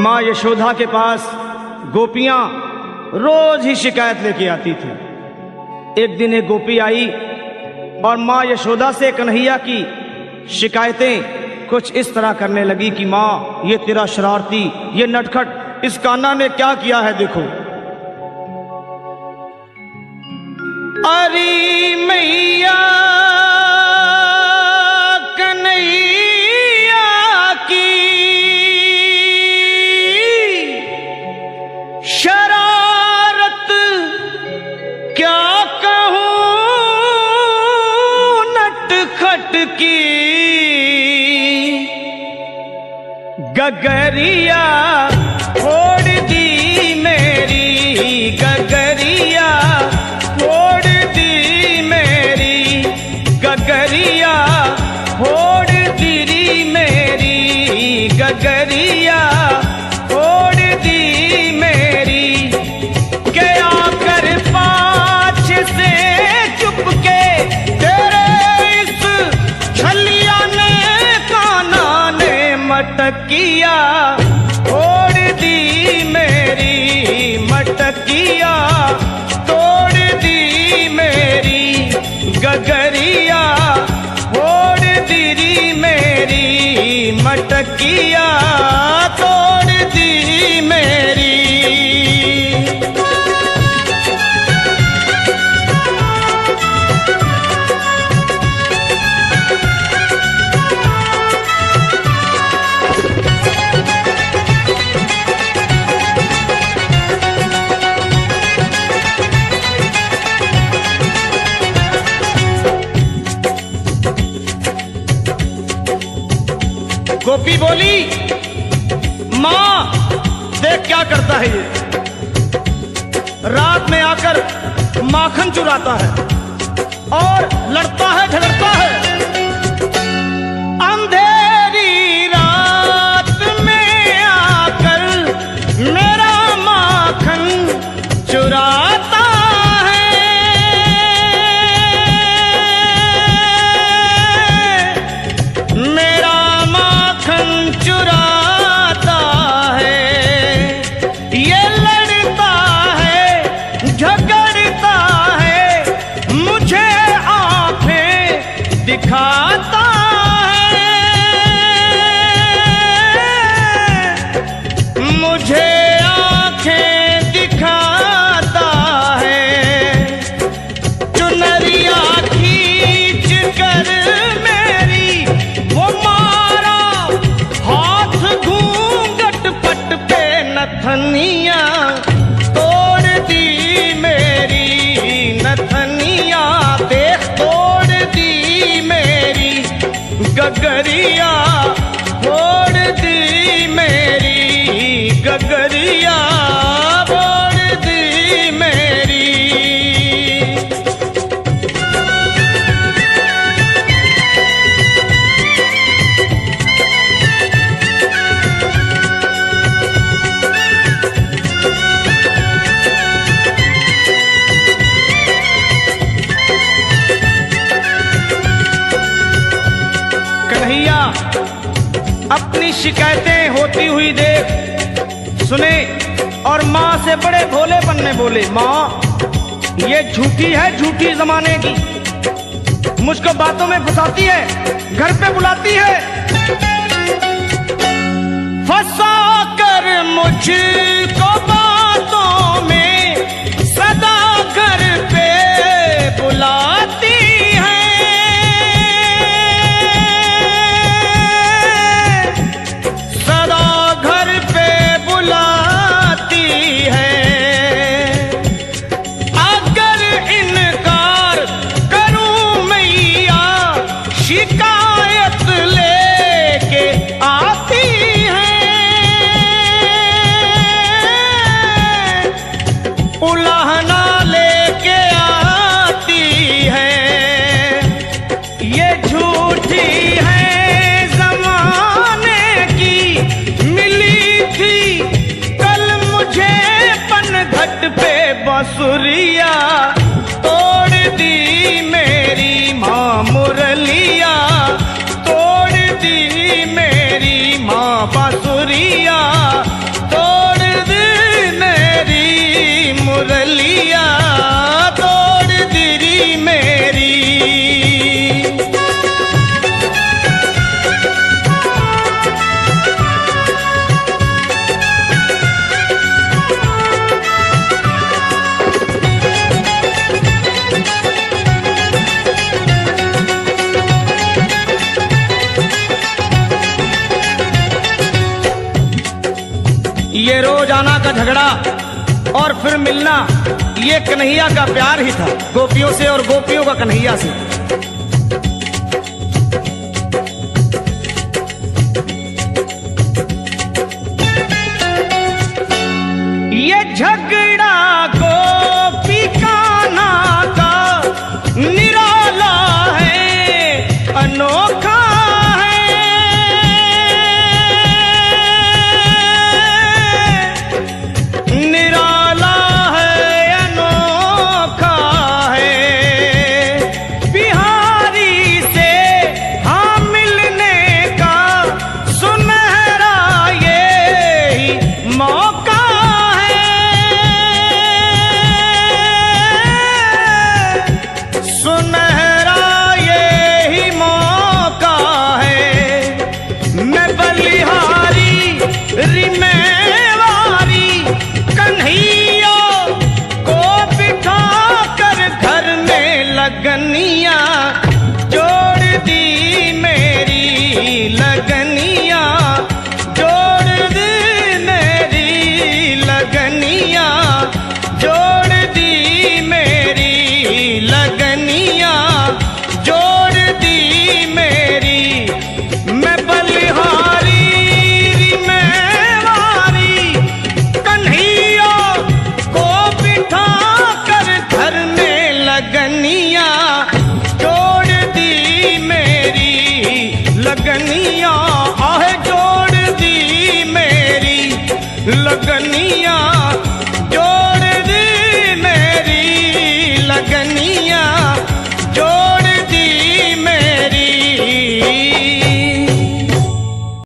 माँ यशोदा के पास गोपियां रोज ही शिकायत लेके आती थी। एक दिन एक गोपी आई और माँ यशोदा से कन्हैया की शिकायतें कुछ इस तरह करने लगी कि माँ, ये तेरा शरारती, ये नटखट इस कान्हा ने क्या किया है, देखो। अरे मैया कन्हैया की शरारत क्या कहूं, नटखट की गगरिया फोड़ दी मेरी, गगरिया फोड़ दी मेरी, गगरिया फोड़ दी मेरी, गगरिया फोड़ दी मेरी। के आकर पाछ से चुपके तेरे इस छलिया ने कान्हा ने मटकिया फोड़ दी मेरी, मटकिया तोड़ दी मेरी, गगरिया फोड़ दी मेरी, मटकिया तोड़ दी मेरी। गोपी बोली, माँ देख क्या करता है ये, रात में आकर माखन चुराता है और लड़ता है, झगड़ता है। अंधेरी रात में आकर मेरा माखन चुराता दिखाता है, मुझे आंखें दिखाता है। चुनरिया खींच कर मेरी वो मारा हाथ घूंघट पट पे, नथनिया तोड़ दी मेरी, नथनिया देख तोड़ दी मेरी, गगरिया फोड़ दी मेरी, गगरिया फोड़ दी मेरी। कन्हैया अपनी शिकायतें होती हुई देख सुने और माँ से बड़े भोलेपन में बोले, माँ ये झूठी है, झूठी जमाने की, मुझको बातों में फंसाती है, घर पे बुलाती है, फंसा कर मुझको बातों में सदा घर पे बुलाती है। शिकायत लेके आती है, उलाहना लेके आती है। ये झूठी है जमाने की, मिली थी कल मुझे पनघट पे बांसुरिया, तोड़ दी मेरी माँ मुरलिया, तोड़ दी मेरी माँ बांसुरिया, ये रोजाना का झगड़ा और फिर मिलना, ये कन्हैया का प्यार ही था, गोपियों से और गोपियों का कन्हैया से। ये झगड़ा गोपी कान्हा का निराला है, अनोखा लगनिया जोड़ दी मेरी, लगनिया जोड़ दी मेरी, लगनिया जोड़ दी मेरी, लगनिया जोड़ दी मेरी। मैं बलिहारी मैं वारी कन्हैया को बिठा कर घर में लगनिया जोड़ दी मेरी, लगनिया आह जोड़ दी मेरी, लगनिया